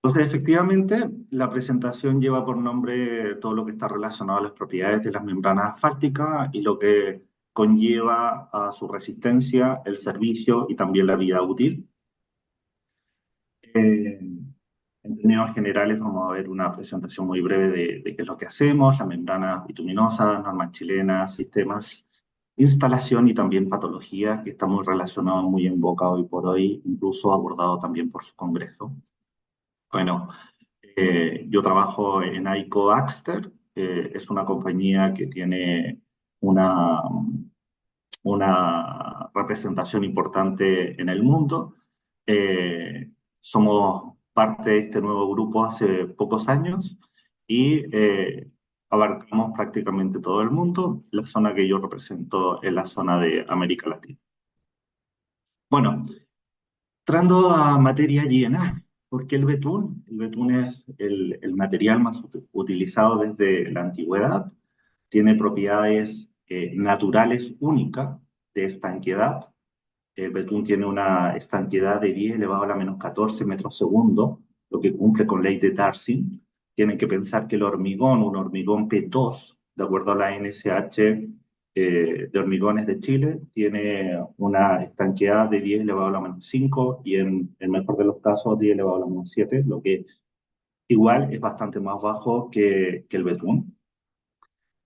Entonces, efectivamente, la presentación lleva por nombre todo lo que está relacionado a las propiedades de las membranas asfálticas y lo que conlleva a su resistencia, el servicio y también la vida útil. Eh, en términos generales, vamos a ver una presentación muy breve de qué es lo que hacemos, las membranas bituminosas, normas chilenas, sistemas, instalación y también patología, que está muy relacionado, muy en boca hoy por hoy, incluso abordado también por su congreso. Bueno, yo trabajo en Aico Axter, es una compañía que tiene una, una representación importante en el mundo. Eh, Somos parte de este nuevo grupo hace pocos años y abarcamos prácticamente todo el mundo. La zona que yo represento es la zona de América Latina. Bueno, entrando a materia llena, ¿por qué el betún? El betún es el material más utilizado desde la antigüedad. Tiene propiedades naturales únicas de estanqueidad. El betún tiene una estanqueidad de 10 elevado a la menos 14 metros segundo, lo que cumple con ley de Darcy. Tienen que pensar que el hormigón, un hormigón P2, de acuerdo a la NSH de hormigones de Chile, tiene una estanqueidad de 10 elevado a la menos 5 y en el mejor de los casos 10 elevado a la menos 7, lo que igual es bastante más bajo que el betún.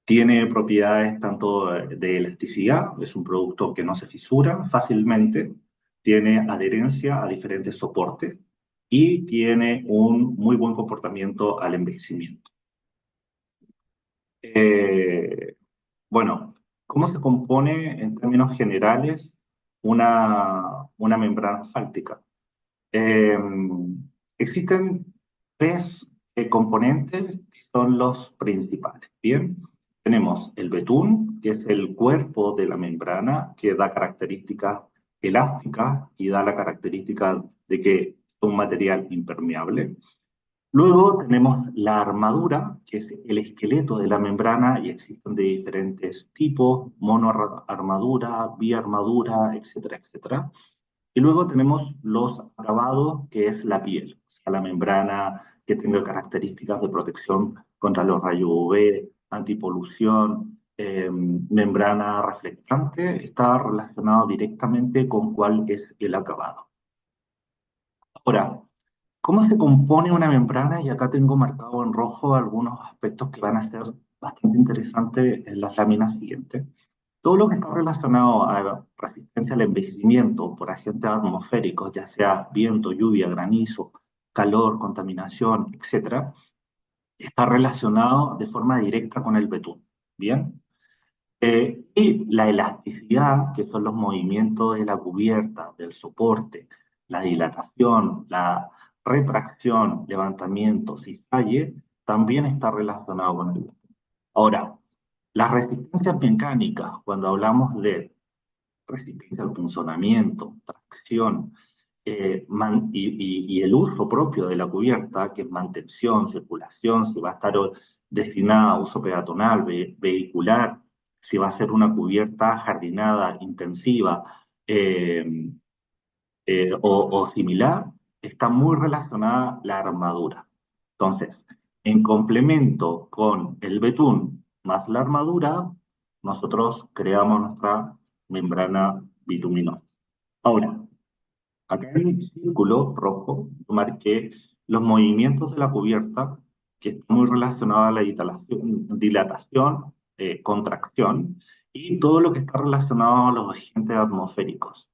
Tiene propiedades tanto de elasticidad, es un producto que no se fisura fácilmente, tiene adherencia a diferentes soportes y tiene un muy buen comportamiento al envejecimiento. Eh, bueno, ¿cómo se compone en términos generales una membrana asfáltica? Eh, Existen tres componentes que son los principales. Bien, tenemos el betún, que es el cuerpo de la membrana que da características elásticas y da la característica de que es un material impermeable. Luego tenemos la armadura, que es el esqueleto de la membrana y existen de diferentes tipos, monoarmadura, biarmadura, etcétera, etcétera. Y luego tenemos los acabados, que es la piel, o sea, la membrana que tenga características de protección contra los rayos UV, antipolución, membrana reflectante, está relacionado directamente con cuál es el acabado. Ahora, ¿cómo se compone una membrana? Y acá tengo marcado en rojo algunos aspectos que van a ser bastante interesantes en las láminas siguientes. Todo lo que está relacionado a resistencia al envejecimiento por agentes atmosféricos, ya sea viento, lluvia, granizo, calor, contaminación, etcétera, está relacionado de forma directa con el betún. ¿Bien? Y la elasticidad, que son los movimientos de la cubierta, del soporte, la dilatación, la retracción, levantamiento, cizalle, también está relacionado con el betún. Ahora, las resistencias mecánicas, cuando hablamos de resistencia al punzonamiento, tracción y el uso propio de la cubierta, que es mantención, circulación, si va a estar destinada a uso peatonal, vehicular, si va a ser una cubierta jardinada intensiva eh, o similar, está muy relacionada la armadura. Entonces, en complemento con el betún más la armadura, nosotros creamos nuestra membrana bituminosa. Ahora, acá en el círculo rojo yo marqué los movimientos de la cubierta que están muy relacionados a la dilatación, contracción y todo lo que está relacionado a los agentes atmosféricos.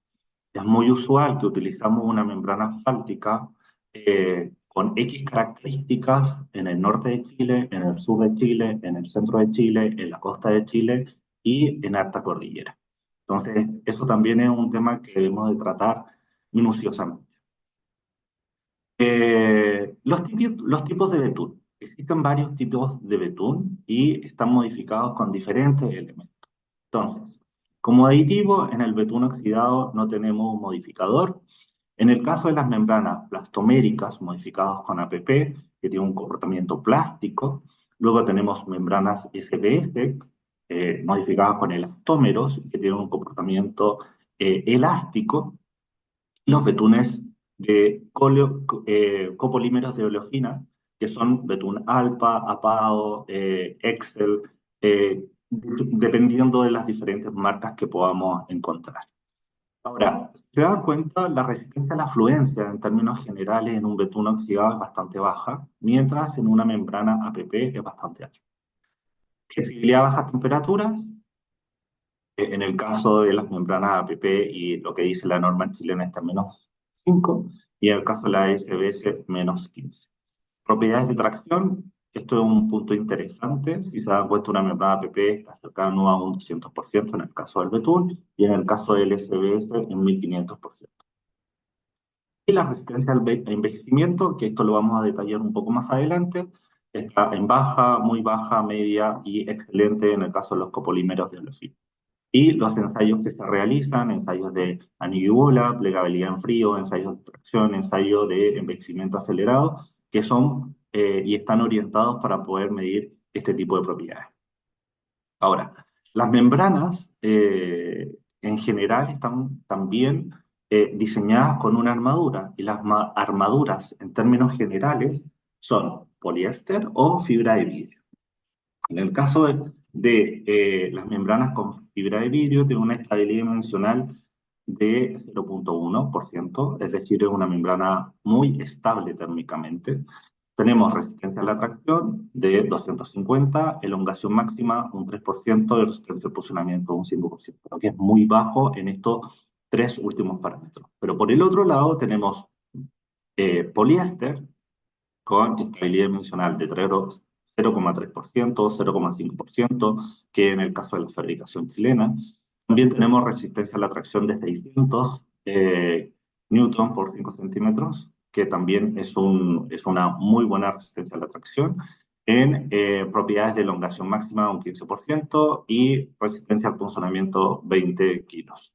Es muy usual que utilizamos una membrana asfáltica con X características en el norte de Chile, en el sur de Chile, en el centro de Chile, en la costa de Chile y en alta cordillera. Entonces, eso también es un tema que debemos de tratar minuciosamente. Los tipos de betún. Existen varios tipos de betún y están modificados con diferentes elementos. Entonces, como aditivo, en el betún oxidado no tenemos un modificador. En el caso de las membranas plastoméricas modificadas con APP, que tiene un comportamiento plástico, luego tenemos membranas SBS modificadas con elastómeros, que tienen un comportamiento elástico, y los betunes copolímeros de oleofina, que son betún alfa, apao, Excel, dependiendo de las diferentes marcas que podamos encontrar. Ahora, se dan cuenta, la resistencia a la fluencia en términos generales en un betún oxidado es bastante baja, mientras en una membrana APP es bastante alta. Flexibilidad a bajas temperaturas, en el caso de las membranas APP y lo que dice la norma chilena está menos 5, y en el caso de la SBS menos 15. Propiedades de tracción, esto es un punto interesante. Si se dan cuenta, una membrana APP está cercano a un 200% en el caso del betún y en el caso del SBS en 1500%. Y la resistencia al envejecimiento, que esto lo vamos a detallar un poco más adelante, está en baja, muy baja, media y excelente en el caso de los copolímeros de olefina. Y los ensayos que se realizan, ensayos de anillo y bola, plegabilidad en frío, ensayos de tracción, ensayo de envejecimiento acelerado, que son y están orientados para poder medir este tipo de propiedades. Ahora, las membranas en general están también diseñadas con una armadura, y las armaduras en términos generales son poliéster o fibra de vidrio. En el caso de las membranas con fibra de vidrio, tiene una estabilidad dimensional de 0,1%, es decir, es una membrana muy estable térmicamente. Tenemos resistencia a la tracción de 250, elongación máxima un 3% y resistencia al posicionamiento un 5%, lo que es muy bajo en estos tres últimos parámetros. Pero por el otro lado tenemos poliéster, con estabilidad dimensional de 0,3%, 0,5%, que en el caso de la fabricación chilena. También tenemos resistencia a la tracción de 600 newton por 5 centímetros, que también es una muy buena resistencia a la tracción, en propiedades de elongación máxima un 15% y resistencia al punzonamiento 20 kilos.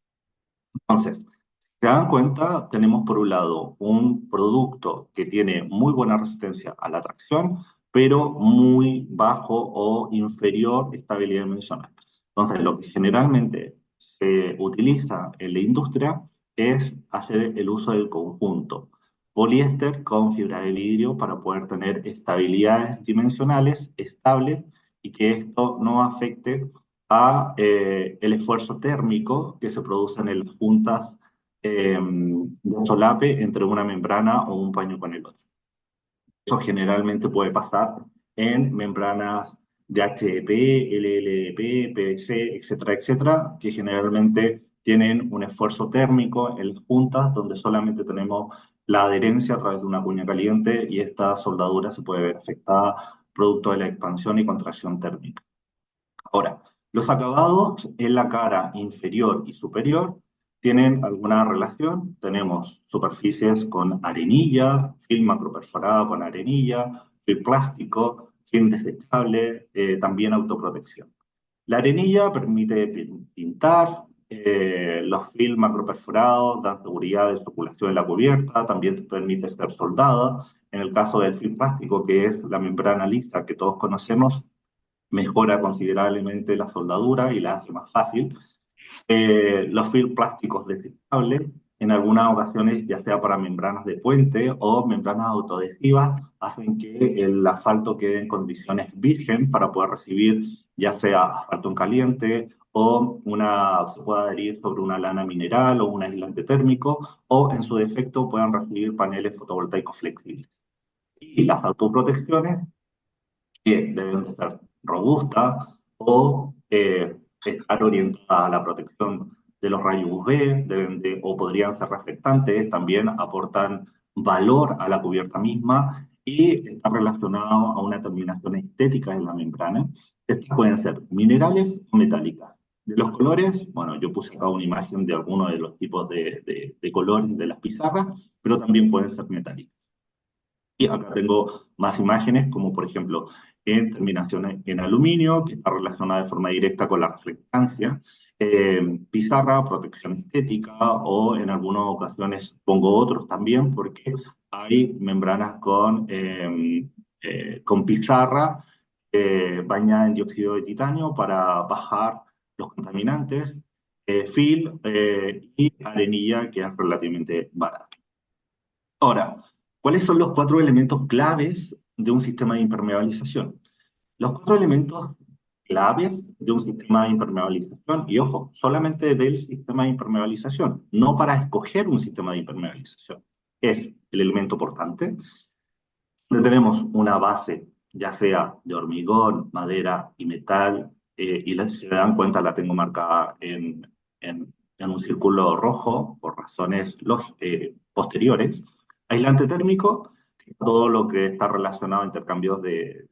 Entonces, si se dan cuenta, tenemos por un lado un producto que tiene muy buena resistencia a la tracción, pero muy bajo o inferior estabilidad dimensional. Entonces, lo que generalmente se utiliza en la industria es hacer el uso del conjunto poliéster con fibra de vidrio para poder tener estabilidades dimensionales estables y que esto no afecte a el esfuerzo térmico que se produce en las juntas de solape entre una membrana o un paño con el otro. Eso generalmente puede pasar en membranas de HDP, LLDP, PVC, etcétera, etcétera, que generalmente tienen un esfuerzo térmico en las juntas donde solamente tenemos la adherencia a través de una cuña caliente y esta soldadura se puede ver afectada producto de la expansión y contracción térmica. Ahora, los acabados en la cara inferior y superior tienen alguna relación. Tenemos superficies con arenilla, film macroperforado con arenilla, film plástico, film desechable, también autoprotección. La arenilla permite pintar, los film macroperforados dan seguridad de circulación en la cubierta, también te permite ser soldada. En el caso del film plástico, que es la membrana lisa que todos conocemos, mejora considerablemente la soldadura y la hace más fácil. Los film plásticos desechables, en algunas ocasiones, ya sea para membranas de puente o membranas autoadhesivas, hacen que el asfalto quede en condiciones virgen para poder recibir ya sea asfalto en caliente o se pueda adherir sobre una lana mineral o un aislante térmico, o en su defecto puedan recibir paneles fotovoltaicos flexibles. Y las autoprotecciones que deben de ser robustas o estar orientadas a la protección de los rayos UV, o podrían ser reflectantes, también aportan valor a la cubierta misma y están relacionados a una terminación estética en la membrana. Estas pueden ser minerales o metálicas. De los colores, bueno, yo puse acá una imagen de algunos de los tipos de colores de las pizarras, pero también pueden ser metálicas. Y acá tengo más imágenes, como por ejemplo en terminaciones en aluminio, que está relacionada de forma directa con la reflectancia, pizarra, protección estética, o en algunas ocasiones pongo otros también, porque hay membranas con pizarra bañada en dióxido de titanio para bajar los contaminantes, y arenilla, que es relativamente barata. Ahora, ¿cuáles son los cuatro elementos claves de un sistema de impermeabilización? Los cuatro elementos claves de un sistema de impermeabilización, y ojo, solamente del sistema de impermeabilización, no para escoger un sistema de impermeabilización, es el elemento portante, donde tenemos una base, ya sea de hormigón, madera y metal, si se dan cuenta la tengo marcada en un círculo rojo por razones posteriores. Aislante térmico, todo lo que está relacionado a intercambios de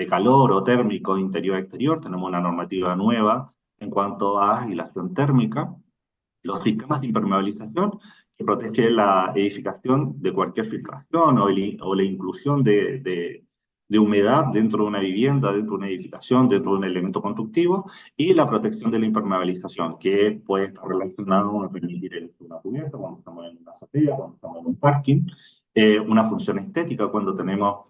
calor o térmico interior-exterior. Tenemos una normativa nueva en cuanto a aislación térmica, los sistemas de impermeabilización que protege la edificación de cualquier filtración o la inclusión de humedad dentro de una vivienda, dentro de una edificación, dentro de un elemento constructivo, y la protección de la impermeabilización, que puede estar relacionado a permitir el uso de una cubierta cuando estamos en una azotea, cuando estamos en un parking, una función estética cuando tenemos,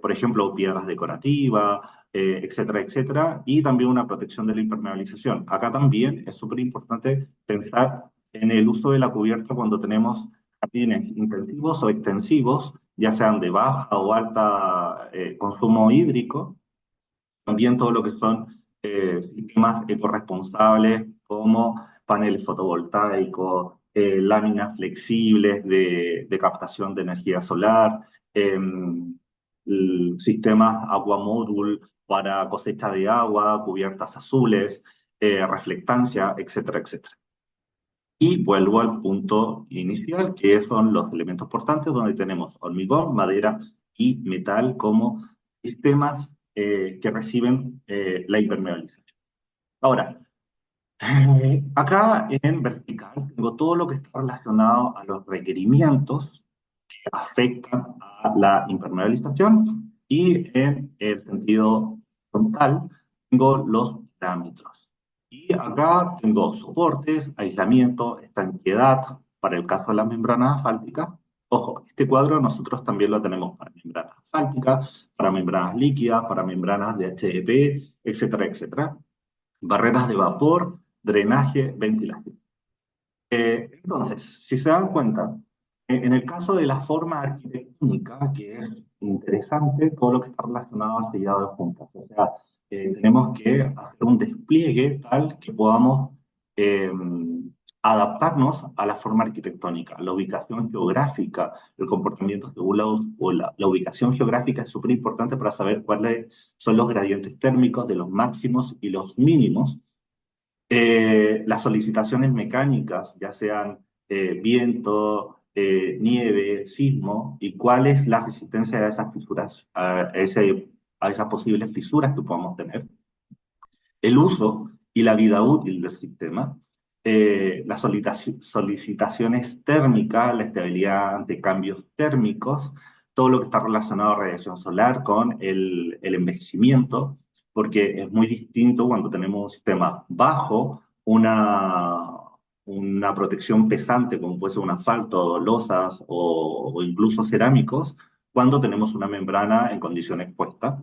por ejemplo, piedras decorativas, etcétera, etcétera, y también una protección de la impermeabilización. Acá también es súper importante pensar en el uso de la cubierta cuando tenemos jardines intensivos o extensivos, ya sean de baja o alta consumo hídrico, también todo lo que son sistemas ecorresponsables como paneles fotovoltaicos, láminas flexibles de captación de energía solar, sistemas agua módul para cosecha de agua, cubiertas azules, reflectancia, etcétera, etcétera. Y vuelvo al punto inicial, que son los elementos portantes, donde tenemos hormigón, madera y metal como sistemas que reciben la impermeabilización. Ahora, acá en vertical tengo todo lo que está relacionado a los requerimientos que afectan a la impermeabilización y en el sentido frontal tengo los parámetros. Y acá tengo soportes, aislamiento, estanqueidad para el caso de las membranas asfálticas. Ojo, este cuadro nosotros también lo tenemos para membranas asfálticas, para membranas líquidas, para membranas de HDP, etcétera, etcétera. Barreras de vapor, drenaje, ventilación. Entonces, si se dan cuenta, en el caso de la forma arquitectónica, que es interesante todo lo que está relacionado al sellado de juntas. O sea, tenemos que hacer un despliegue tal que podamos eh, adaptarnos a la forma arquitectónica, la ubicación geográfica, el comportamiento según la ubicación geográfica es súper importante para saber cuáles son los gradientes térmicos de los máximos y los mínimos, las solicitaciones mecánicas, ya sean viento, nieve, sismo, y cuál es la resistencia a esas fisuras, a esas posibles fisuras que podamos tener, el uso y la vida útil del sistema, las solicitaciones térmicas, la estabilidad ante cambios térmicos, todo lo que está relacionado a radiación solar con el envejecimiento, porque es muy distinto cuando tenemos un sistema bajo, una protección pesante como puede ser un asfalto, losas o incluso cerámicos, cuando tenemos una membrana en condiciones expuestas.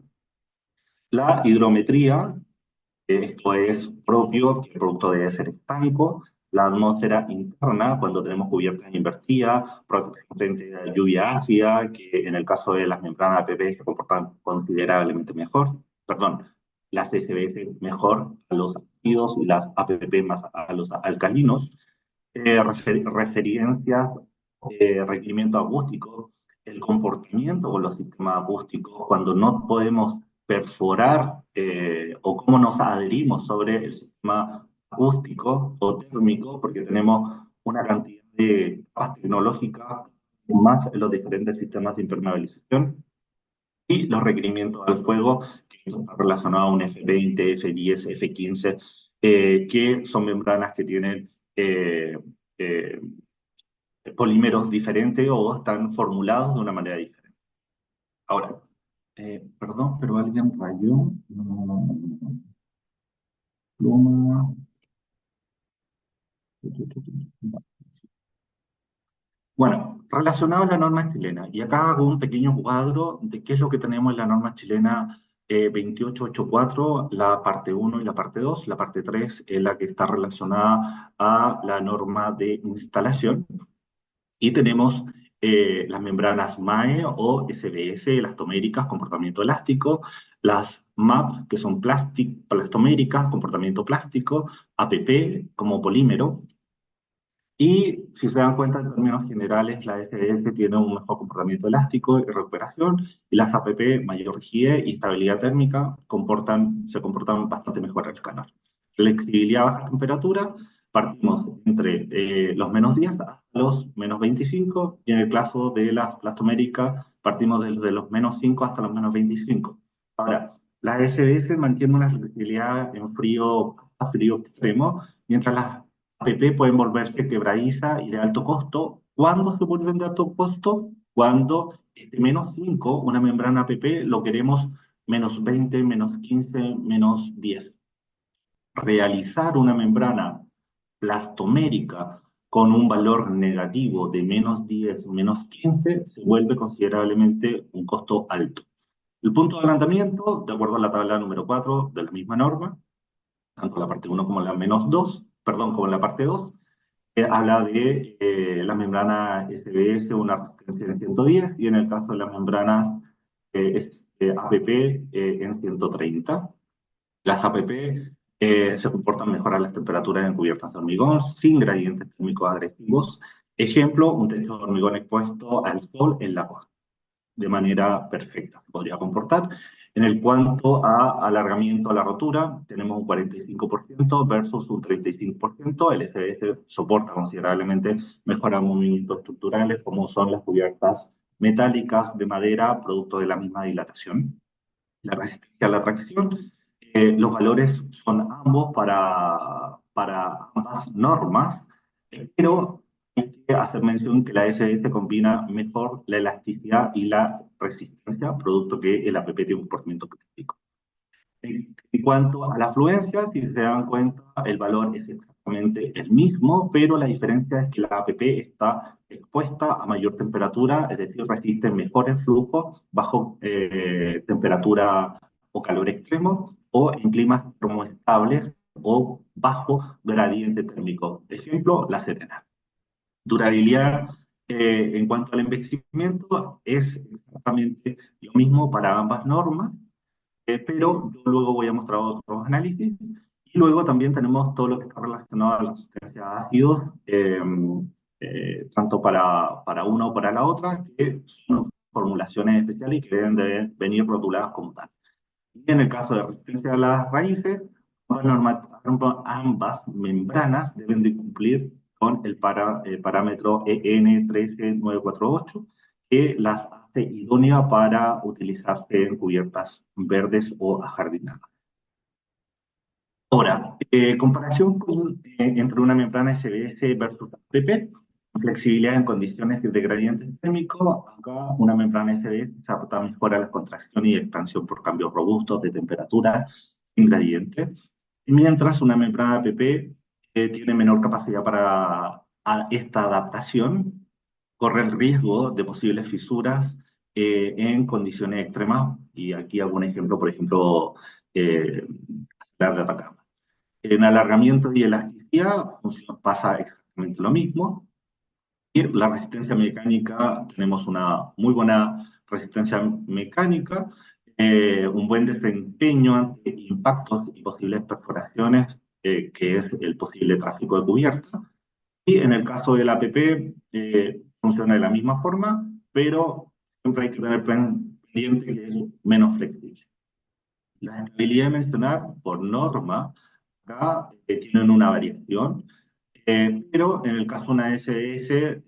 La hidrometría, esto es propio, que el producto debe ser estanco. La atmósfera interna, cuando tenemos cubiertas invertidas, protección frente a lluvia ácida, que en el caso de las membranas APP se comportan considerablemente mejor. Perdón, las SBS mejor a los ácidos y las APP más a los alcalinos. Referencias, requerimiento acústico, el comportamiento con los sistemas acústicos, cuando no podemos perforar o cómo nos adherimos sobre el sistema acústico o térmico, porque tenemos una cantidad de capas tecnológicas más en los diferentes sistemas de impermeabilización y los requerimientos al fuego, que está relacionado a un F20, F10, F15, que son membranas que tienen eh, polímeros diferentes o están formulados de una manera diferente. Ahora, perdón, pero alguien rayó. Pluma. Bueno, relacionado a la norma chilena, y acá hago un pequeño cuadro de qué es lo que tenemos en la norma chilena 2884, la parte uno y la parte 2. La parte 3 es la que está relacionada a la norma de instalación. Y tenemos las membranas MAE o SBS, elastoméricas, comportamiento elástico, las MAP, que son plastoméricas, comportamiento plástico, APP como polímero. Y si se dan cuenta, en términos generales, la SDS tiene un mejor comportamiento elástico y recuperación, y las APP, mayor rigidez y estabilidad térmica, se comportan bastante mejor en el calor. Flexibilidad a baja temperatura, partimos entre los -10 hasta los -25, y en el caso de las plastoméricas, partimos desde los -5 hasta los -25. Ahora, la SDS mantiene una flexibilidad en frío, a frío extremo, mientras las APP pueden volverse quebradiza y de alto costo. ¿Cuándo se vuelven de alto costo? Cuando es de -5, una membrana APP, lo queremos -20, -15, -10. Realizar una membrana plastomérica con un valor negativo de -10, -15, se vuelve considerablemente un costo alto. El punto de adelantamiento, de acuerdo a la tabla número 4 de la misma norma, tanto la parte 1 como la -2, perdón, como la parte 2, habla de la membrana SBS, una resistencia en 110, y en el caso de la membrana APP en 130. Las APP se comportan mejor a las temperaturas en cubiertas de hormigón, sin gradientes térmicos agresivos. Ejemplo, un techo de hormigón expuesto al sol en la costa de manera perfecta, podría comportar. En el cuanto a alargamiento a la rotura, tenemos un 45% versus un 35%. El SBS soporta considerablemente mejor movimientos estructurales, como son las cubiertas metálicas de madera, producto de la misma dilatación. La resistencia a la tracción, los valores son ambos para ambas normas, pero hay que hacer mención que la SS combina mejor la elasticidad y la resistencia, producto que el APP tiene un comportamiento específico. En cuanto a la afluencia, si se dan cuenta, el valor es exactamente el mismo, pero la diferencia es que la APP está expuesta a mayor temperatura, es decir, resiste mejor el flujo bajo temperatura o calor extremo, o en climas termoestables o bajo gradiente térmico. Ejemplo, La Serena. Durabilidad en cuanto al envejecimiento es exactamente lo mismo para ambas normas, pero yo luego voy a mostrar otros análisis. Y luego también tenemos todo lo que está relacionado a la resistencia a ácidos, tanto para una o para la otra, que son formulaciones especiales y que deben de venir rotuladas como tal. Y en el caso de resistencia a las raíces, ambas membranas deben de cumplir con el parámetro EN13948, que las hace idóneas para utilizarse en cubiertas verdes o ajardinadas. Ahora, comparación entre una membrana SBS versus APP, flexibilidad en condiciones de gradiente térmico. Acá una membrana SBS se adapta mejor a la contracción y expansión por cambios robustos de temperatura sin gradiente, mientras una membrana APP tiene menor capacidad para esta adaptación, corre el riesgo de posibles fisuras en condiciones extremas, y aquí algún ejemplo, por ejemplo, la de Atacama. En alargamiento y elasticidad pasa exactamente lo mismo. Y la resistencia mecánica, tenemos una muy buena resistencia mecánica, un buen desempeño ante impactos y posibles perforaciones, que es el posible tráfico de cubierta. Y en el caso del APP, funciona de la misma forma, pero siempre hay que tener pendiente que es menos flexible. La estabilidad de mencionar, por norma, acá tienen una variación, pero en el caso de una SS,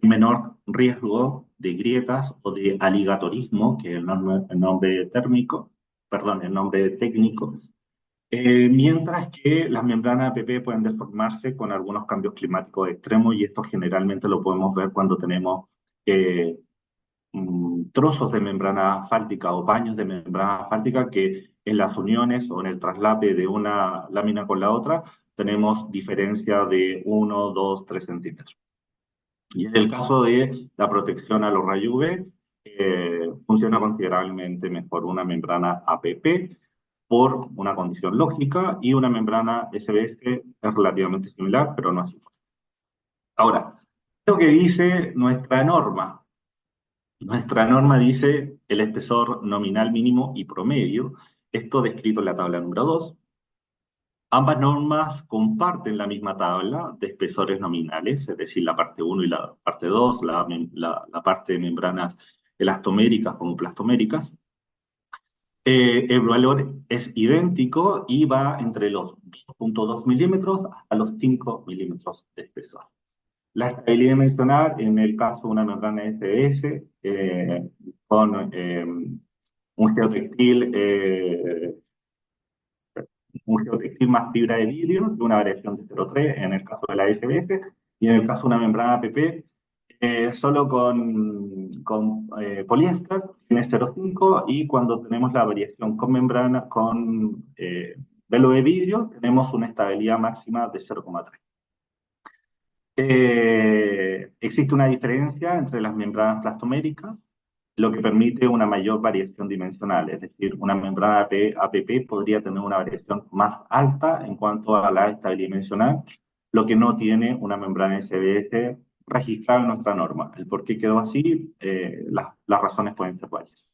menor riesgo de grietas o de aligatorismo, que es el nombre térmico, perdón, el nombre técnico, mientras que las membranas APP pueden deformarse con algunos cambios climáticos extremos, y esto generalmente lo podemos ver cuando tenemos eh, trozos de membrana asfáltica o paños de membrana asfáltica que en las uniones o en el traslape de una lámina con la otra tenemos diferencia de 1, 2, 3 centímetros. Y en el caso de la protección a los rayos UV, funciona considerablemente mejor una membrana APP por una condición lógica, y una membrana SBS es relativamente similar, pero no es igual. Ahora, Lo que dice nuestra norma. Nuestra norma dice el espesor nominal mínimo y promedio, esto descrito en la tabla número 2. Ambas normas comparten la misma tabla de espesores nominales, es decir, la parte uno y la parte 2, la parte de membranas elastoméricas como plastoméricas. El valor es idéntico y va entre los 2,2 milímetros hasta los 5 milímetros de espesor. La estabilidad dimensional, en el caso de una membrana SBS, con un geotextil, un geotextil más fibra de vidrio, de una variación de 0,3 en el caso de la SBS, y en el caso de una membrana PP, solo con poliéster, tiene 0,5, y cuando tenemos la variación con membrana, con velo de vidrio, tenemos una estabilidad máxima de 0,3. Existe una diferencia entre las membranas plastoméricas, lo que permite una mayor variación dimensional, es decir, una membrana APP podría tener una variación más alta en cuanto a la estabilidad dimensional, lo que no tiene una membrana SBS registrada en nuestra norma. El por qué quedó así, las razones pueden ser varias.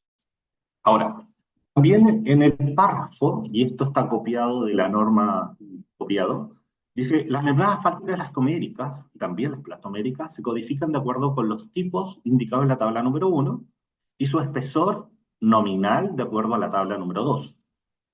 Ahora, también en el párrafo, y esto está copiado de la norma copiado, dice, las membranas fálticas elastoméricas, y también las plastoméricas, se codifican de acuerdo con los tipos indicados en la tabla número 1 y su espesor nominal de acuerdo a la tabla número 2.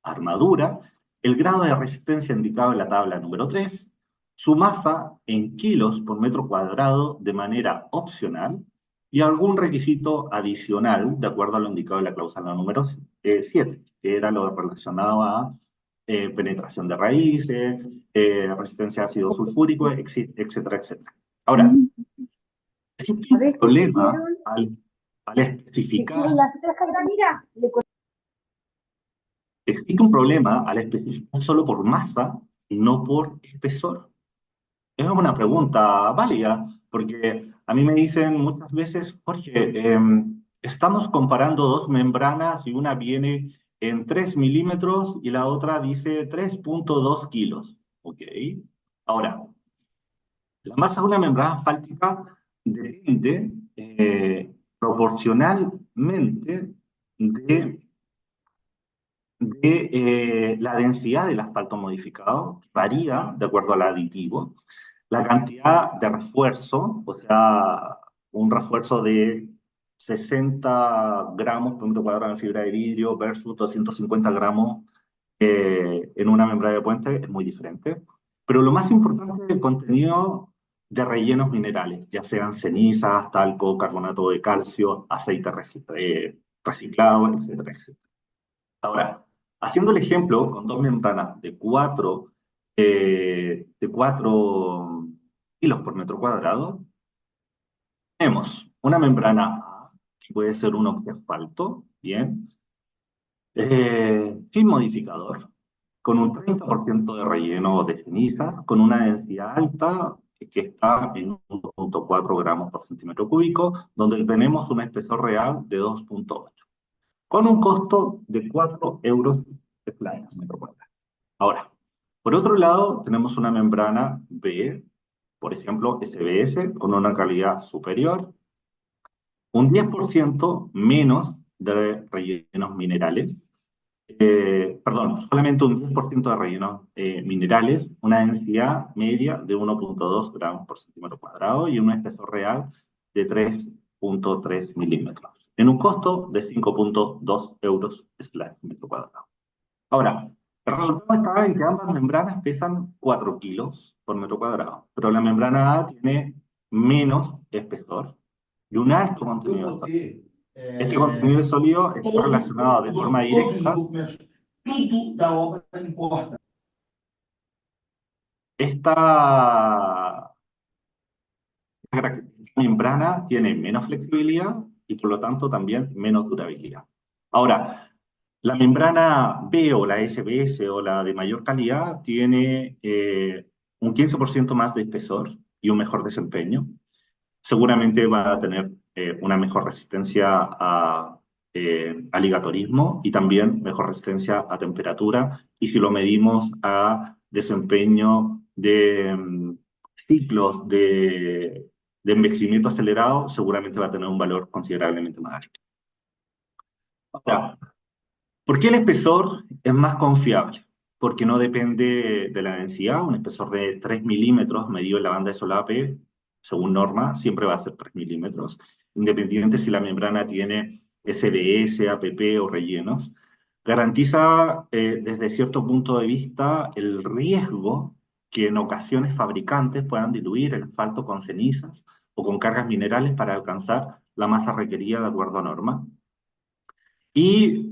Armadura, el grado de resistencia indicado en la tabla número 3, su masa en kilos por metro cuadrado de manera opcional y algún requisito adicional de acuerdo a lo indicado en la cláusula número 7, que era lo relacionado a penetración de raíces, resistencia a ácido sulfúrico, etcétera, etcétera. Ahora, existe A un veces problema hicieron, al especificar, hicieron las otras carreras, existe un problema al especificar solo por masa y no por espesor. Es una pregunta válida, porque a mí me dicen muchas veces, Jorge, estamos comparando dos membranas y una viene en 3 milímetros y la otra dice 3,2 kilos. Ok. Ahora, la masa de una membrana fáltica depende proporcionalmente de la densidad del asfalto modificado, varía de acuerdo al aditivo, la cantidad de refuerzo, o sea, un refuerzo de 60 gramos por metro cuadrado en fibra de vidrio versus 250 gramos en una membrana de puente es muy diferente. Pero lo más importante es el contenido de rellenos minerales, ya sean cenizas, talco, carbonato de calcio, aceite reciclado, etcétera, etcétera. Ahora, haciendo el ejemplo con dos membranas de 4 kilos por metro cuadrado, tenemos una membrana A, que puede ser un oxoasfalto, bien, sin modificador, con un 30% de relleno de ceniza, con una densidad alta que está en 1,4 gramos por centímetro cúbico, donde tenemos un espesor real de 2,8, con un costo de 4 euros de playa metro cuadrado. Ahora, por otro lado, tenemos una membrana B, por ejemplo, SBS, con una calidad superior, un 10% menos de rellenos minerales, perdón, solamente un 10% de rellenos minerales, una densidad media de 1,2 gramos por centímetro cuadrado y un espesor real de 3,3 milímetros, en un costo de 5,2 euros slash metro cuadrado. Ahora, el resultado está en que ambas membranas pesan 4 kilos por metro cuadrado, pero la membrana A tiene menos espesor y un alto contenido de sólido. Este contenido de sólido está relacionado de forma directa. Esta membrana tiene menos flexibilidad y por lo tanto también menos durabilidad. Ahora, la membrana B o la SBS o la de mayor calidad tiene un 15% más de espesor y un mejor desempeño. Seguramente va a tener una mejor resistencia a ligatorismo y también mejor resistencia a temperatura. Y si lo medimos a desempeño de ciclos de envejecimiento acelerado, seguramente va a tener un valor considerablemente más alto. Ahora, ¿por qué el espesor es más confiable? Porque no depende de la densidad. Un espesor de 3 milímetros medido en la banda de solape, según norma, siempre va a ser 3 milímetros, independiente si la membrana tiene SBS, APP o rellenos. Garantiza desde cierto punto de vista el riesgo que en ocasiones fabricantes puedan diluir el asfalto con cenizas o con cargas minerales para alcanzar la masa requerida de acuerdo a norma. Y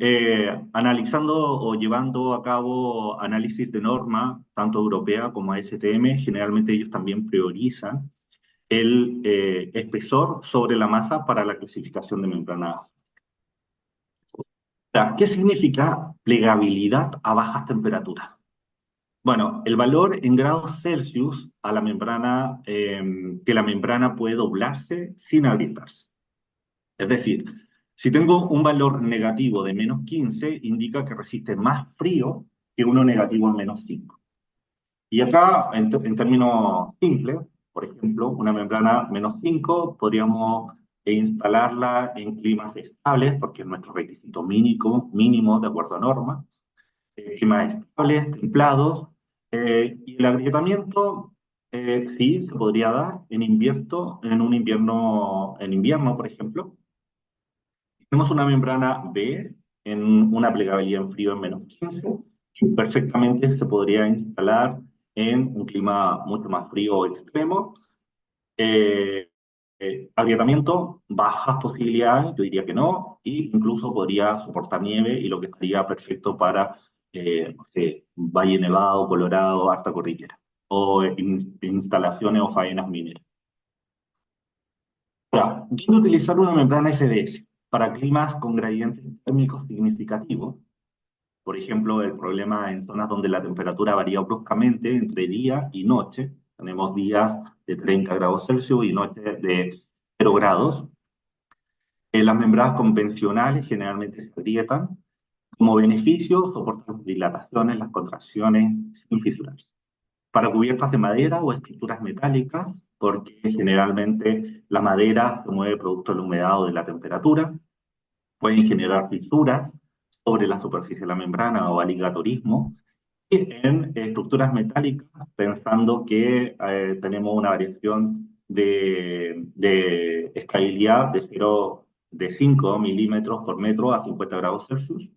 analizando o llevando a cabo análisis de norma, tanto europea como ASTM, generalmente ellos también priorizan el espesor sobre la masa para la clasificación de membranas. ¿Qué significa plegabilidad a bajas temperaturas? Bueno, el valor en grados Celsius a la membrana, que la membrana puede doblarse sin agrietarse. Es decir, si tengo un valor negativo de -15, indica que resiste más frío que uno negativo en -5. Y acá, en términos simples, por ejemplo, una membrana -5 podríamos instalarla en climas estables, porque es nuestro requisito mínimo de acuerdo a norma, climas estables, templados, y el agrietamiento sí se podría dar en invierno, por ejemplo. Tenemos una membrana B en una plegabilidad en frío en -15, que perfectamente se podría instalar en un clima mucho más frío o extremo. Eh, Agrietamiento, bajas posibilidades, yo diría que no, e incluso podría soportar nieve y lo que estaría perfecto para no sé, Valle Nevado, Colorado, alta cordillera, o instalaciones o faenas mineras. Ahora, ¿dónde utilizar una membrana SDS? Para climas con gradientes térmicos significativos, por ejemplo, el problema en zonas donde la temperatura varía bruscamente entre día y noche. Tenemos días de 30 grados Celsius y noches de 0 grados. Las membranas convencionales generalmente se agrietan. Como beneficio, soportan las dilataciones, las contracciones sin fisurarse. Para cubiertas de madera o estructuras metálicas, porque generalmente la madera se mueve producto de la humedad o de la temperatura, pueden generar fisuras sobre la superficie de la membrana o aligatorismo. Y en estructuras metálicas, pensando que tenemos una variación de estabilidad de 5 milímetros por metro a 50 grados Celsius.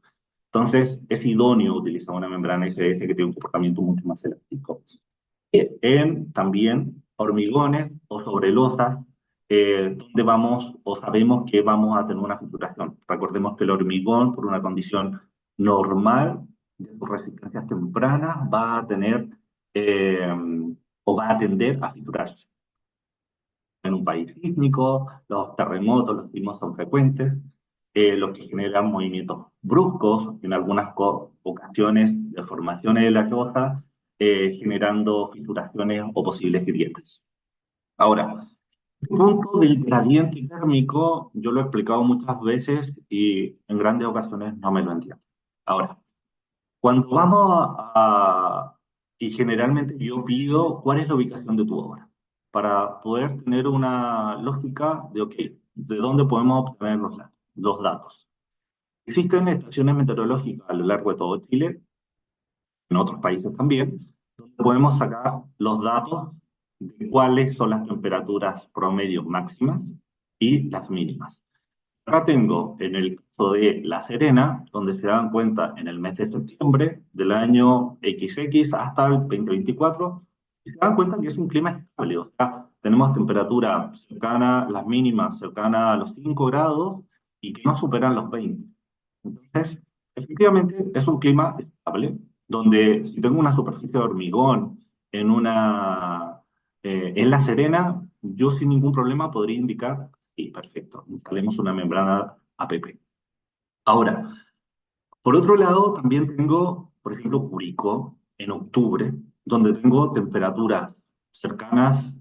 Entonces, es idóneo utilizar una membrana SDS que tiene un comportamiento mucho más elástico. En también hormigones o sobre losas, donde vamos o sabemos que vamos a tener una filtración. Recordemos que el hormigón, por una condición normal de sus resistencias tempranas, va a tener eh, o va a tender a fisurarse. En un país sísmico, los terremotos, los sismos son frecuentes, lo que generan movimientos bruscos, en algunas ocasiones deformaciones de la losa, generando fissuraciones o posibles grietas. Ahora, el punto del gradiente térmico, yo lo he explicado muchas veces y en grandes ocasiones no me lo entiendo. Ahora, cuando y generalmente yo pido cuál es la ubicación de tu obra, para poder tener una lógica de, ok, ¿de dónde podemos obtener los datos? Existen estaciones meteorológicas a lo largo de todo Chile, en otros países también, donde podemos sacar los datos de cuáles son las temperaturas promedio máximas y las mínimas. Acá tengo en el caso de La Serena, donde se dan cuenta en el mes de septiembre del año XX hasta el 2024, y se dan cuenta que es un clima estable, o sea, tenemos temperatura cercana, las mínimas cercanas a los 5 grados y que no superan los 20. Entonces, efectivamente es un clima estable, donde si tengo una superficie de hormigón en La Serena, yo sin ningún problema podría indicar, sí, perfecto, instalemos una membrana APP. Ahora, por otro lado, también tengo, por ejemplo, Curicó en octubre, donde tengo temperaturas cercanas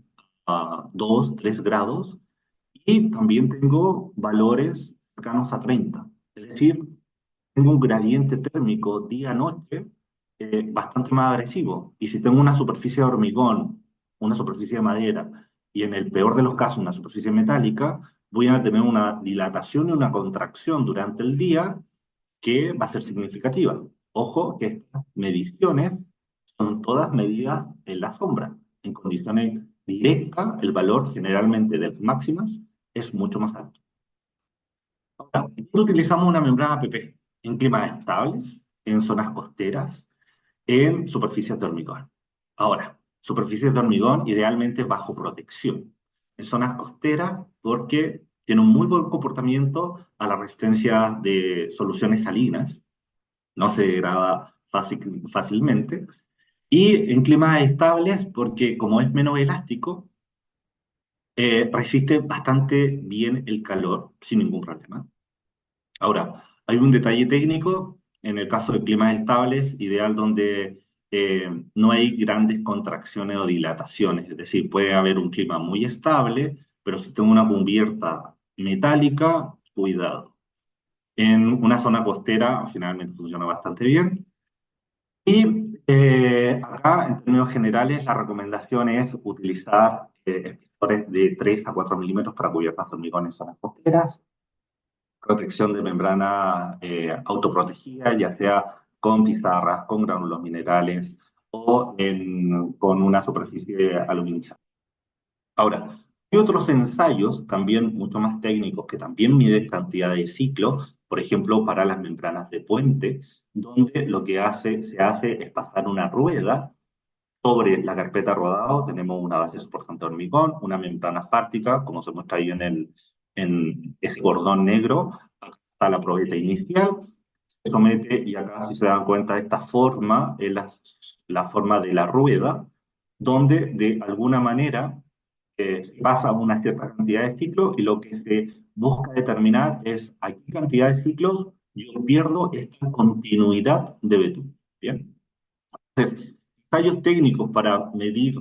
a 2, 3 grados y también tengo valores cercanos a 30. Es decir, tengo un gradiente térmico día-noche bastante más agresivo. Y si tengo una superficie de hormigón, una superficie de madera, y en el peor de los casos una superficie metálica, voy a tener una dilatación y una contracción durante el día que va a ser significativa. Ojo que estas mediciones son todas medidas en la sombra. En condiciones directas, el valor generalmente de las máximas es mucho más alto. Ahora, ¿cuándo utilizamos una membrana PP? En climas estables, en zonas costeras, en superficies de hormigón. Ahora, superficies de hormigón idealmente bajo protección. En zonas costeras porque tiene un muy buen comportamiento a la resistencia de soluciones salinas, no se degrada fácilmente. Y en climas estables porque como es menos elástico, resiste bastante bien el calor sin ningún problema. Ahora, hay un detalle técnico, en el caso de climas estables, ideal donde no hay grandes contracciones o dilataciones, es decir, puede haber un clima muy estable, pero si tengo una cubierta metálica, cuidado. En una zona costera generalmente funciona bastante bien. Y acá, en términos generales, la recomendación es utilizar espesores de 3 a 4 milímetros para cubiertas de hormigón en zonas costeras, protección de membrana autoprotegida, ya sea con pizarras, con gránulos minerales o con una superficie aluminizada. Ahora, hay otros ensayos también mucho más técnicos que también miden cantidad de ciclos, por ejemplo, para las membranas de puente, donde lo que se hace es pasar una rueda sobre la carpeta rodado. Tenemos una base soportante de hormigón, una membrana fártica, como se muestra ahí en ese cordón negro. Acá está la probeta inicial, se somete y acá, si se dan cuenta, esta forma es la forma de la rueda, donde de alguna manera pasa una cierta cantidad de ciclos y lo que se busca determinar es a qué cantidad de ciclos yo pierdo esta continuidad de betún. ¿Bien? Entonces, ensayos técnicos para medir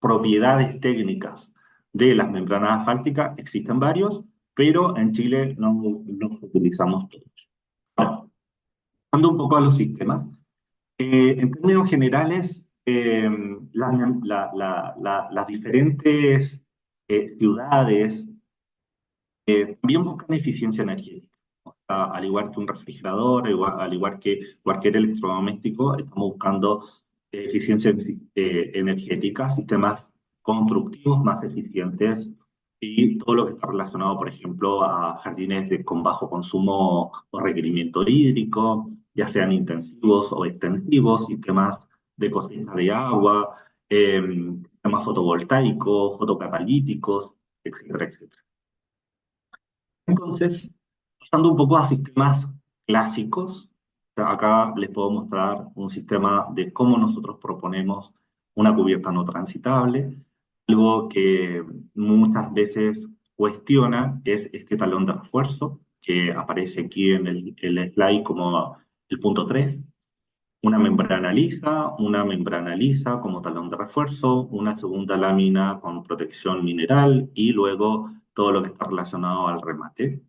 propiedades técnicas de las membranas asfálticas existen varios, pero en Chile no los utilizamos todos. Ahora, pasando un poco a los sistemas, en términos generales, las diferentes ciudades también buscan eficiencia energética. O sea, al igual que un refrigerador, al igual que cualquier electrodoméstico, estamos buscando eficiencia energética, sistemas constructivos más eficientes y todo lo que está relacionado, por ejemplo, a jardines con bajo consumo o requerimiento hídrico, ya sean intensivos o extensivos, sistemas de cosecha de agua, sistemas fotovoltaicos, fotocatalíticos, etcétera, etcétera. Entonces, pasando un poco a sistemas clásicos, acá les puedo mostrar un sistema de cómo nosotros proponemos una cubierta no transitable. Algo que muchas veces cuestiona es este talón de refuerzo, que aparece aquí en el slide como el punto 3. Una membrana lisa como talón de refuerzo, una segunda lámina con protección mineral y luego todo lo que está relacionado al remate.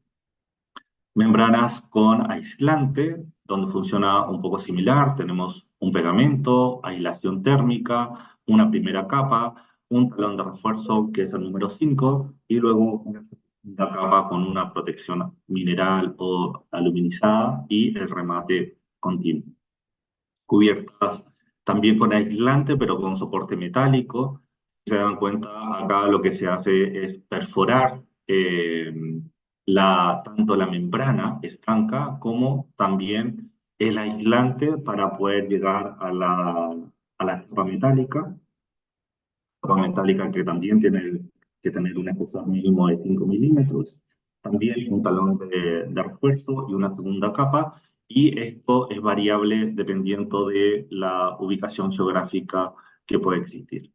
Membranas con aislante, donde funciona un poco similar. Tenemos un pegamento, aislación térmica, una primera capa, un talón de refuerzo que es el número 5 y luego una segunda capa con una protección mineral o aluminizada y el remate continuo. Cubiertas también con aislante, pero con soporte metálico. Si se dan cuenta, acá lo que se hace es perforar tanto la membrana estanca como también el aislante para poder llegar a la capa metálica que también tiene que tener un espesor mínimo de 5 milímetros, también un talón de refuerzo y una segunda capa, y esto es variable dependiendo de la ubicación geográfica que puede existir.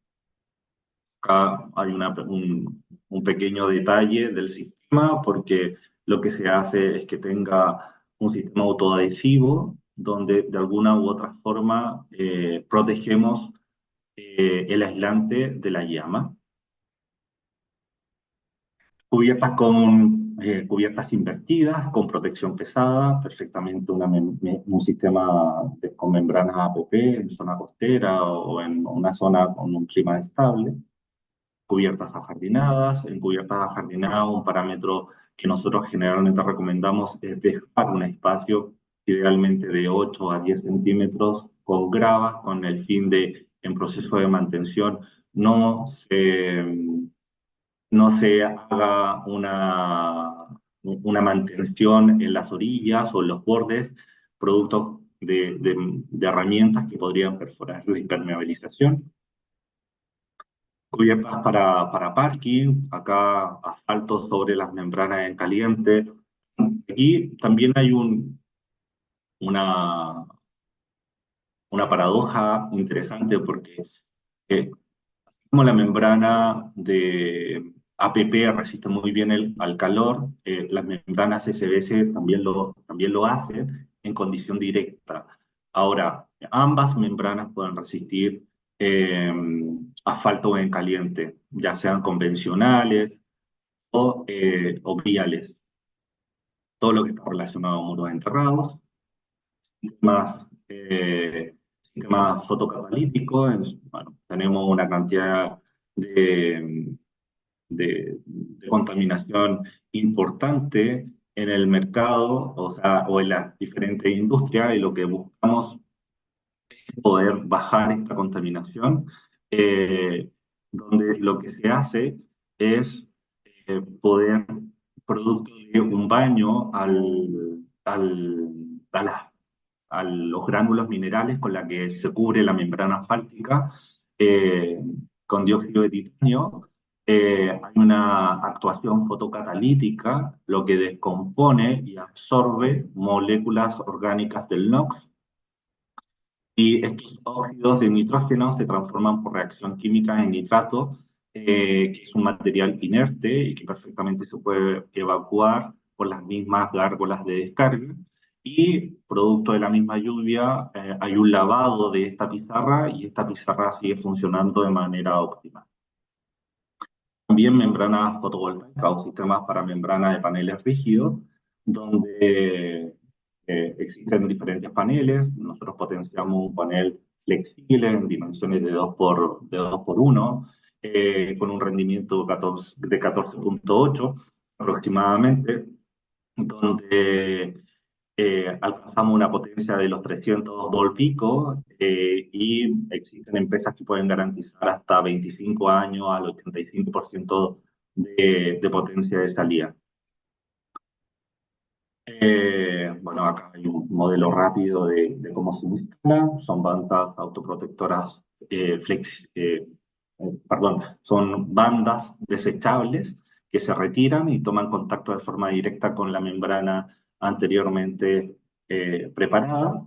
Acá hay un pequeño detalle del sistema porque lo que se hace es que tenga un sistema autoadhesivo donde de alguna u otra forma protegemos el aislante de la llama. Cubiertas invertidas, con protección pesada, perfectamente un sistema con membranas APP en zona costera o en una zona con un clima estable. cubiertas ajardinadas. En cubiertas ajardinadas, un parámetro que nosotros generalmente recomendamos es dejar un espacio idealmente de 8 a 10 centímetros con gravas, con el fin de, en proceso de mantención, no se, no se haga una mantención en las orillas o en los bordes, producto de herramientas que podrían perforar la impermeabilización. Cubiertas para parking, acá asfaltos sobre las membranas en caliente. Aquí también hay una, una paradoja interesante porque eh, como la membrana de APP resiste muy bien al calor, las membranas SBC también lo hacen en condición directa. Ahora, ambas membranas pueden resistir eh, asfalto en caliente, ya sean convencionales o viales, todo lo que está relacionado a muros enterrados, más sistema fotocatalítico. Bueno, tenemos una cantidad de, de contaminación importante en el mercado, o sea, o en las diferentes industrias, y lo que buscamos es poder bajar esta contaminación, eh, donde lo que se hace es poder, producto de un baño a los gránulos minerales con la que se cubre la membrana asfáltica, eh, con dióxido de titanio, hay una actuación fotocatalítica, lo que descompone y absorbe moléculas orgánicas del NOx, y estos óxidos de nitrógeno se transforman por reacción química en nitrato, que es un material inerte y que perfectamente se puede evacuar por las mismas gárgolas de descarga. Y producto de la misma lluvia, hay un lavado de esta pizarra y esta pizarra sigue funcionando de manera óptima. También membranas fotovoltaicas o sistemas para membranas de paneles rígidos, donde existen diferentes paneles. Nosotros potenciamos un panel flexible en dimensiones de 2 por 1, con un rendimiento de 14,8 aproximadamente, donde alcanzamos una potencia de los 300 volt pico, y existen empresas que pueden garantizar hasta 25 años al 85% de potencia de salida. Bueno, acá hay un modelo rápido de cómo se instala. Son bandas autoprotectoras, perdón, son bandas desechables que se retiran y toman contacto de forma directa con la membrana anteriormente preparada.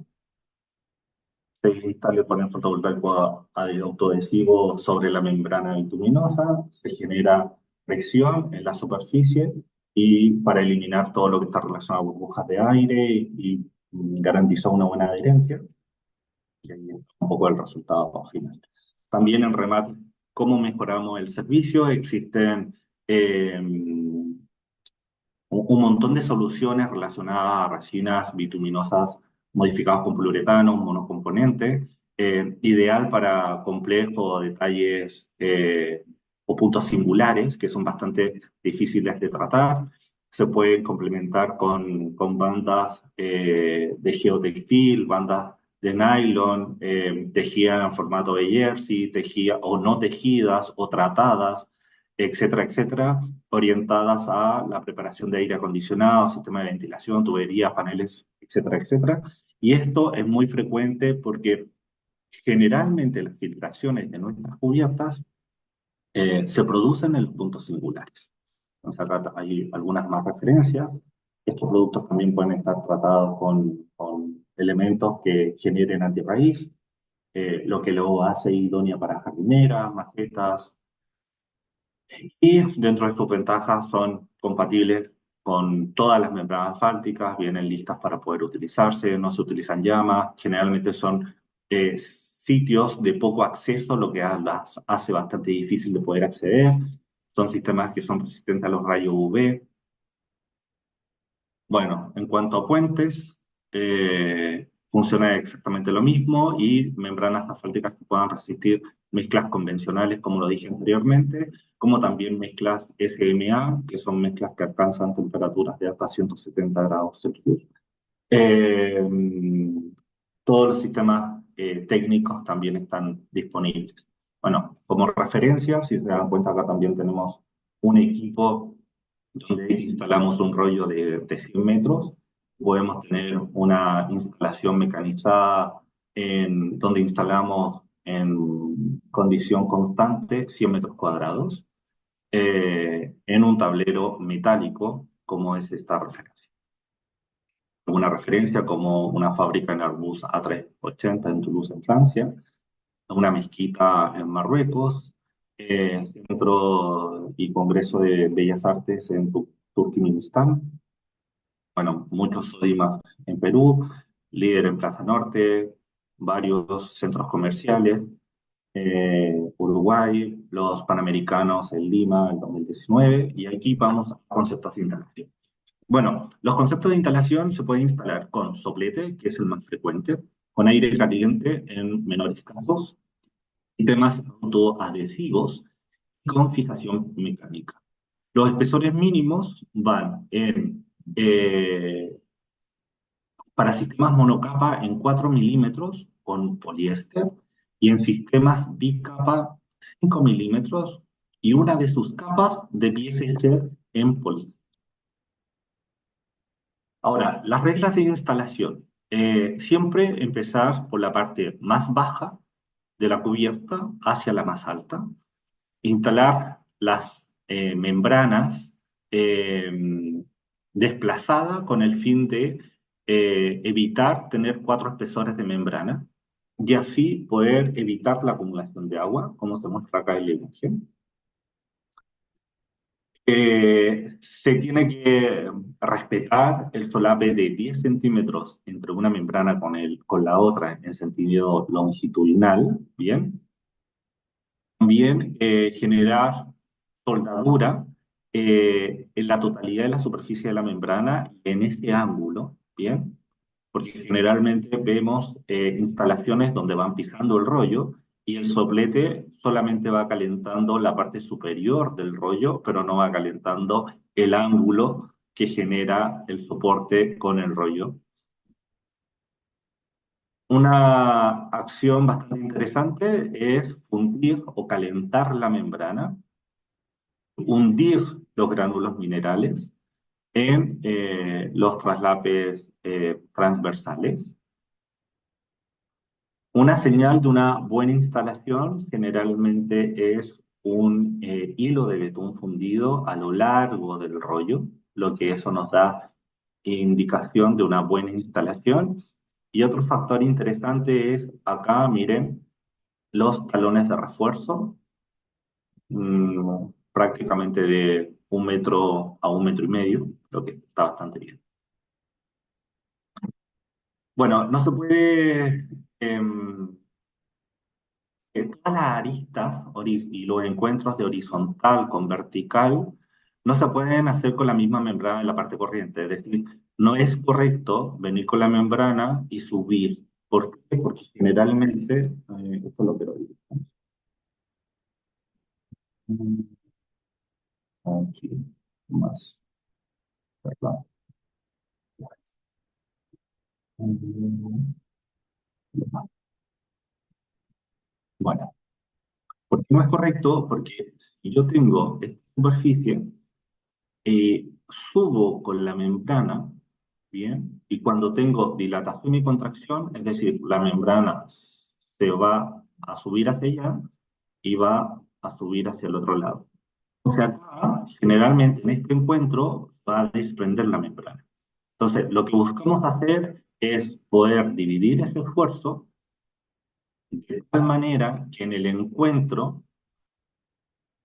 Se instala el panel fotovoltaico autoadhesivo sobre la membrana bituminosa, se genera presión en la superficie y para eliminar todo lo que está relacionado a burbujas de aire y garantiza una buena adherencia. Y ahí está un poco el resultado final. También en remate, ¿cómo mejoramos el servicio? Existen un montón de soluciones relacionadas a resinas bituminosas modificadas con poliuretano, monocomponente, ideal para complejos o detalles o puntos singulares que son bastante difíciles de tratar. Se pueden complementar con bandas de geotextil, bandas de nylon, tejidas en formato de jersey, tejidas o no tejidas o tratadas, etcétera, etcétera, orientadas a la preparación de aire acondicionado, sistema de ventilación, tuberías, paneles, etcétera, etcétera. Y esto es muy frecuente porque generalmente las filtraciones de nuestras cubiertas se producen en los puntos singulares. Entonces acá hay algunas más referencias. Estos productos también pueden estar tratados con elementos que generen antirraíz, lo que lo hace idónea para jardineras, macetas, y dentro de sus ventajas son compatibles con todas las membranas asfálticas, vienen listas para poder utilizarse, no se utilizan llamas, generalmente son sitios de poco acceso, lo que las hace bastante difícil de poder acceder. Son sistemas que son resistentes a los rayos UV. Bueno, en cuanto a puentes, funciona exactamente lo mismo y membranas asfálticas que puedan resistir mezclas convencionales, como lo dije anteriormente, como también mezclas FMA, que son mezclas que alcanzan temperaturas de hasta 170 grados Celsius. Eh, Todos los sistemas técnicos también están disponibles. Bueno, como referencia, si se dan cuenta, acá también tenemos un equipo donde instalamos un rollo de 100 metros. Podemos tener una instalación mecanizada donde instalamos en condición constante 100 metros cuadrados en un tablero metálico, como es esta referencia. Una referencia como una fábrica en Airbus A380 en Toulouse, en Francia, una mezquita en Marruecos, Centro y Congreso de Bellas Artes en Turkmenistán, bueno, muchos Sodimac en Perú, líder en Plaza Norte, varios centros comerciales, Uruguay, los Panamericanos en Lima en 2019, y aquí vamos a conceptos de instalación. Bueno, los conceptos de instalación se pueden instalar con soplete, que es el más frecuente, con aire caliente en menores casos, sistemas autoadhesivos y con fijación mecánica. Los espesores mínimos van para sistemas monocapa en 4 milímetros con poliéster y en sistemas bicapa 5 milímetros y una de sus capas de PFC en poliéster. Ahora, las reglas de instalación. Siempre empezar por la parte más baja de la cubierta hacia la más alta. Instalar las membranas eh, desplazadas con el fin de evitar tener 4 espesores de membrana y así poder evitar la acumulación de agua, como se muestra acá en la imagen. Se tiene que respetar el solape de 10 centímetros entre una membrana con la otra en sentido longitudinal, ¿bien? También generar soldadura en la totalidad de la superficie de la membrana en ese ángulo, ¿bien? Porque generalmente vemos instalaciones donde van fijando el rollo y el soplete solamente va calentando la parte superior del rollo, pero no va calentando el ángulo que genera el soporte con el rollo. Una acción bastante interesante es fundir o calentar la membrana, hundir los gránulos minerales en los traslapes transversales. Una señal de una buena instalación generalmente es un hilo de betún fundido a lo largo del rollo, lo que eso nos da indicación de una buena instalación. Y otro factor interesante es acá, miren, los talones de refuerzo, prácticamente de 1 metro a 1,5 metros, lo que está bastante bien. Bueno, no se puede todas las aristas y los encuentros de horizontal con vertical no se pueden hacer con la misma membrana en la parte corriente. Es decir, no es correcto venir con la membrana y subir. ¿Por qué? Porque generalmente, esto lo quiero decir. Aquí, más, ¿verdad? Bueno, ¿por qué no es correcto? Porque si yo tengo esta superficie, subo con la membrana, ¿bien? Y cuando tengo dilatación y contracción, es decir, la membrana se va a subir hacia allá y va a subir hacia el otro lado. O sea, acá, generalmente en este encuentro va a desprender la membrana. Entonces, lo que buscamos hacer es poder dividir ese esfuerzo de tal manera que en el encuentro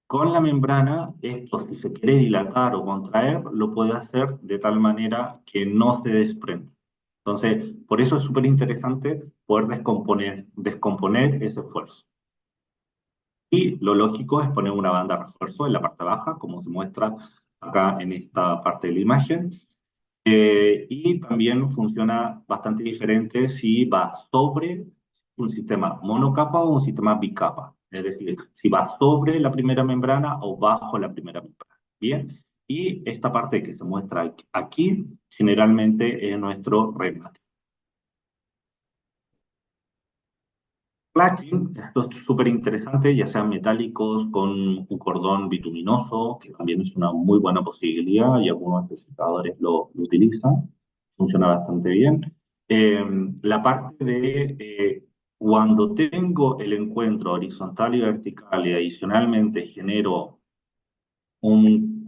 con la membrana, esto si se quiere dilatar o contraer, lo puede hacer de tal manera que no se desprenda. Entonces, por eso es súper interesante poder descomponer ese esfuerzo. Y lo lógico es poner una banda de refuerzo en la parte baja, como se muestra acá en esta parte de la imagen. Y también funciona bastante diferente si va sobre un sistema monocapa o un sistema bicapa. Es decir, si va sobre la primera membrana o bajo la primera membrana. Bien. Y esta parte que se muestra aquí generalmente es nuestro remate. Clashing, esto es súper interesante, ya sean metálicos con un cordón bituminoso, que también es una muy buena posibilidad y algunos especificadores lo utilizan, funciona bastante bien. Eh, la parte de cuando tengo el encuentro horizontal y vertical y adicionalmente genero un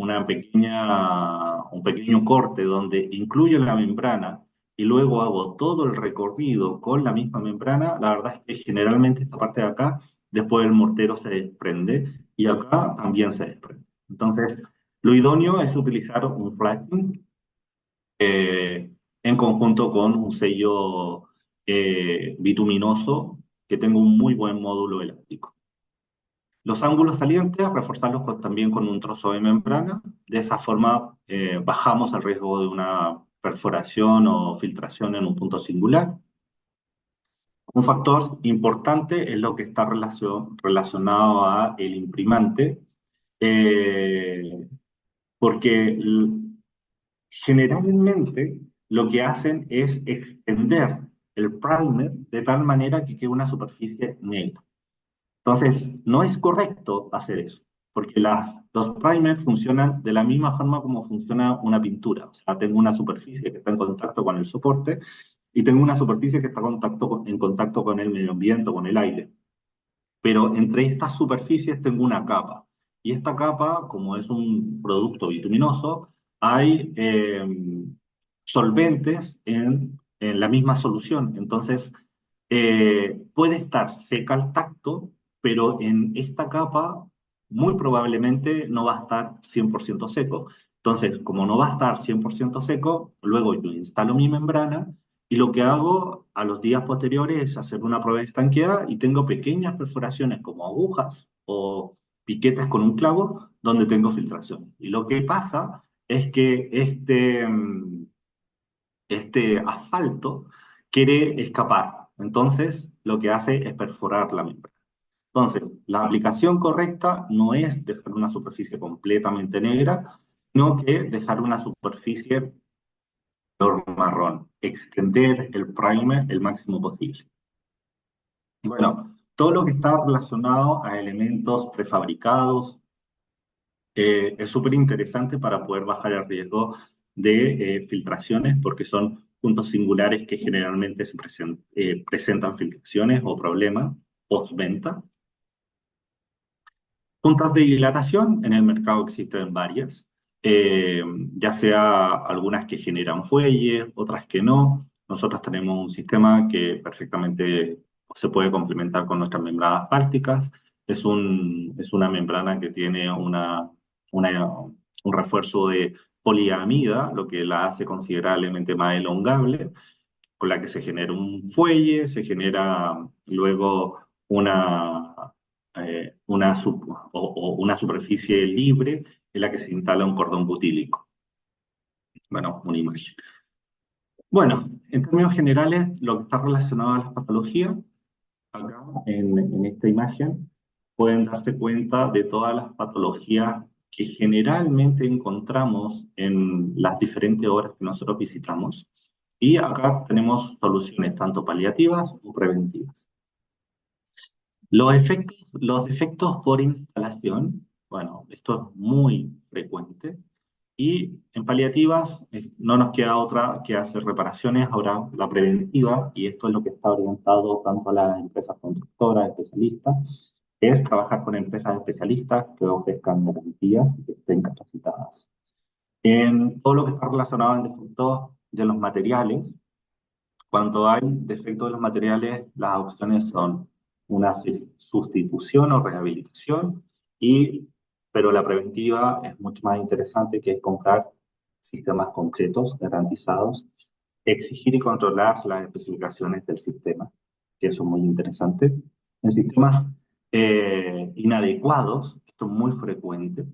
pequeño corte donde incluyo la membrana y luego hago todo el recorrido con la misma membrana, la verdad es que generalmente esta parte de acá, después el mortero se desprende y acá también se desprende. Entonces, lo idóneo es utilizar un flashing en conjunto con un sello bituminoso que tenga un muy buen módulo elástico. Los ángulos salientes, reforzarlos también con un trozo de membrana. De esa forma, bajamos el riesgo de una perforación o filtración en un punto singular. Un factor importante es lo que está relacionado a el imprimante, eh, porque generalmente lo que hacen es extender el primer de tal manera que quede una superficie negra. Entonces, no es correcto hacer eso, porque los primers funcionan de la misma forma como funciona una pintura. O sea, tengo una superficie que está en contacto con el soporte y tengo una superficie que está en contacto con el medio ambiente, con el aire. Pero entre estas superficies tengo una capa. Y esta capa, como es un producto bituminoso, hay solventes en la misma solución. Entonces, puede estar seca al tacto, pero en esta capa muy probablemente no va a estar 100% seco. Entonces, como no va a estar 100% seco, luego yo instalo mi membrana y lo que hago a los días posteriores es hacer una prueba de estanqueidad y tengo pequeñas perforaciones como agujas o piquetes con un clavo donde tengo filtración. Y lo que pasa es que este asfalto quiere escapar. Entonces, lo que hace es perforar la membrana. Entonces, la aplicación correcta no es dejar una superficie completamente negra, sino que dejar una superficie color marrón, extender el primer el máximo posible. Bueno, todo lo que está relacionado a elementos prefabricados es súper interesante para poder bajar el riesgo de filtraciones porque son puntos singulares que generalmente presentan filtraciones o problemas postventa. Puntos de dilatación, en el mercado existen varias, eh, ya sea algunas que generan fuelles, otras que no. Nosotros tenemos un sistema que perfectamente se puede complementar con nuestras membranas fálticas. Es una membrana que tiene un refuerzo de poliamida, lo que la hace considerablemente más elongable, con la que se genera un fuelle, se genera luego o una superficie libre en la que se instala un cordón butílico. Bueno, una imagen. Bueno, en términos generales, lo que está relacionado a las patologías, acá en esta imagen, pueden darse cuenta de todas las patologías que generalmente encontramos en las diferentes obras que nosotros visitamos. Y acá tenemos soluciones tanto paliativas o preventivas. Los efectos por instalación, bueno, esto es muy frecuente. Y en paliativas no nos queda otra que hacer reparaciones, ahora la preventiva, y esto es lo que está orientado tanto a las empresas constructoras, especialistas, es trabajar con empresas especialistas que ofrezcan garantías y que estén capacitadas. En todo lo que está relacionado al defectos de los materiales, cuando hay defectos de los materiales, las opciones son una sustitución o rehabilitación, pero la preventiva es mucho más interesante, que es comprar sistemas concretos, garantizados, exigir y controlar las especificaciones del sistema, que eso es muy interesante. En sistemas inadecuados, esto es muy frecuente,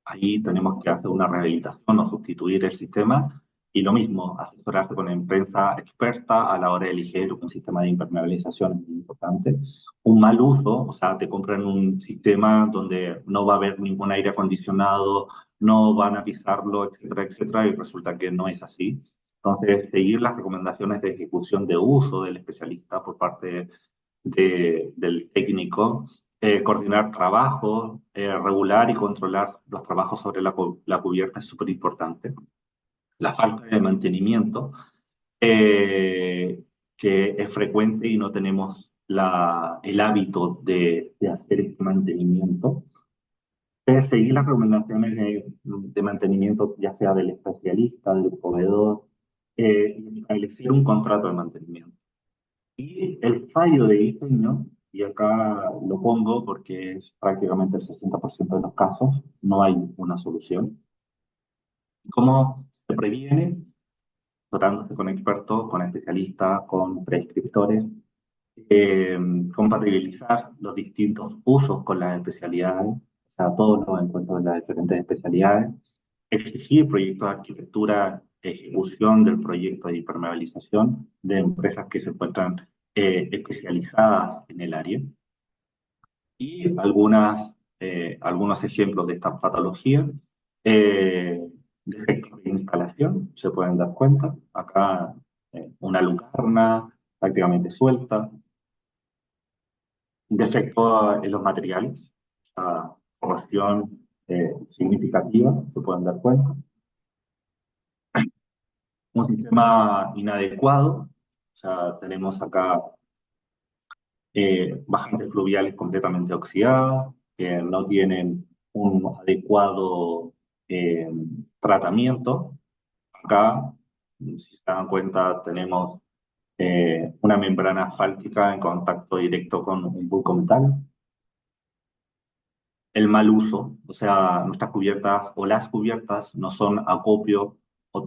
ahí tenemos que hacer una rehabilitación o sustituir el sistema Y lo mismo, asesorarse con empresa experta a la hora de elegir un sistema de impermeabilización es muy importante. Un mal uso, o sea, te compran un sistema donde no va a haber ningún aire acondicionado, no van a pisarlo, etcétera, etcétera, y resulta que no es así. Entonces, seguir las recomendaciones de ejecución de uso del especialista por parte del técnico, coordinar trabajos, regular y controlar los trabajos sobre la cubierta es súper importante. La falta de mantenimiento, que es frecuente y no tenemos el hábito de hacer este mantenimiento. Seguir las recomendaciones de mantenimiento, ya sea del especialista, del proveedor, y establecer un contrato de mantenimiento. Y el fallo de diseño, y acá lo pongo porque es prácticamente el 60% de los casos, no hay una solución. ¿Cómo se previene? Tratándose con expertos, con especialistas, con prescriptores, eh, compatibilizar los distintos usos con las especialidades, o sea, todos los encuentros de las diferentes especialidades, exigir proyectos de arquitectura, ejecución del proyecto de impermeabilización de empresas que se encuentran especializadas en el área, y algunos ejemplos de esta patología. Defectos de instalación, se pueden dar cuenta. Acá una lucarna prácticamente suelta. Defectos en los materiales, corrosión significativa, se pueden dar cuenta. Un sistema inadecuado, o sea, tenemos acá bajantes fluviales completamente oxidadas, que no tienen un adecuado eh, tratamiento. Acá, si se dan cuenta, tenemos una membrana asfáltica en contacto directo con un bulco metal. El mal uso, o sea, nuestras cubiertas o las cubiertas no son acopio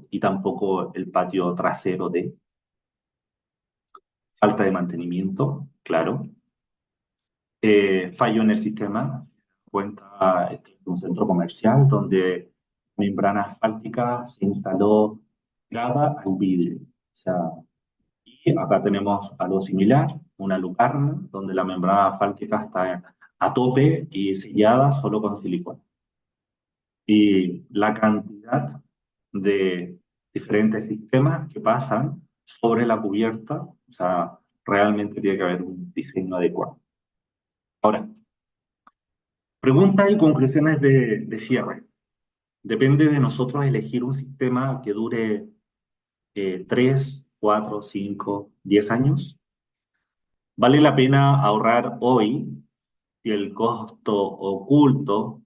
y tampoco el patio trasero de falta de mantenimiento, claro. Fallo en el sistema. Cuenta, este es un centro comercial donde membrana asfáltica se instaló pegada al vidrio. O sea, y acá tenemos algo similar, una lucarna, donde la membrana asfáltica está a tope y sellada solo con silicona. Y la cantidad de diferentes sistemas que pasan sobre la cubierta, o sea, realmente tiene que haber un diseño adecuado. Ahora, preguntas y conclusiones de cierre. Depende de nosotros elegir un sistema que dure 3, 4, 5, 10 años. ¿Vale la pena ahorrar hoy si el costo oculto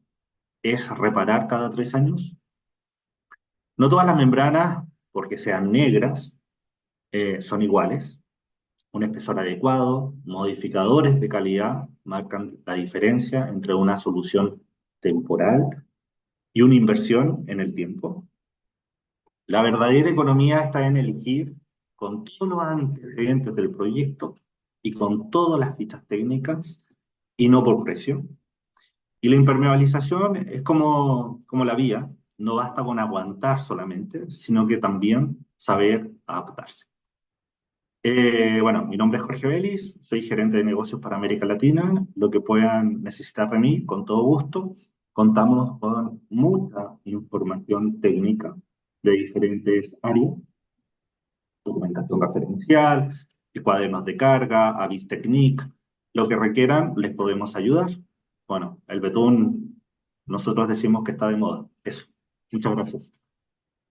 es reparar cada 3 años? No todas las membranas, porque sean negras, son iguales. Un espesor adecuado, modificadores de calidad marcan la diferencia entre una solución temporal y una inversión en el tiempo. La verdadera economía está en elegir con todos los antecedentes del proyecto y con todas las fichas técnicas y no por precio. Y la impermeabilización es como la vía, no basta con aguantar solamente, sino que también saber adaptarse. Bueno, mi nombre es Jorge Vélez, soy gerente de negocios para América Latina. Lo que puedan necesitar de mí, con todo gusto. Contamos con mucha información técnica de diferentes áreas, documentación referencial, cuadernos de carga, Avis Technique, lo que requieran, les podemos ayudar. Bueno, el betún, nosotros decimos que está de moda. Eso. Muchas gracias.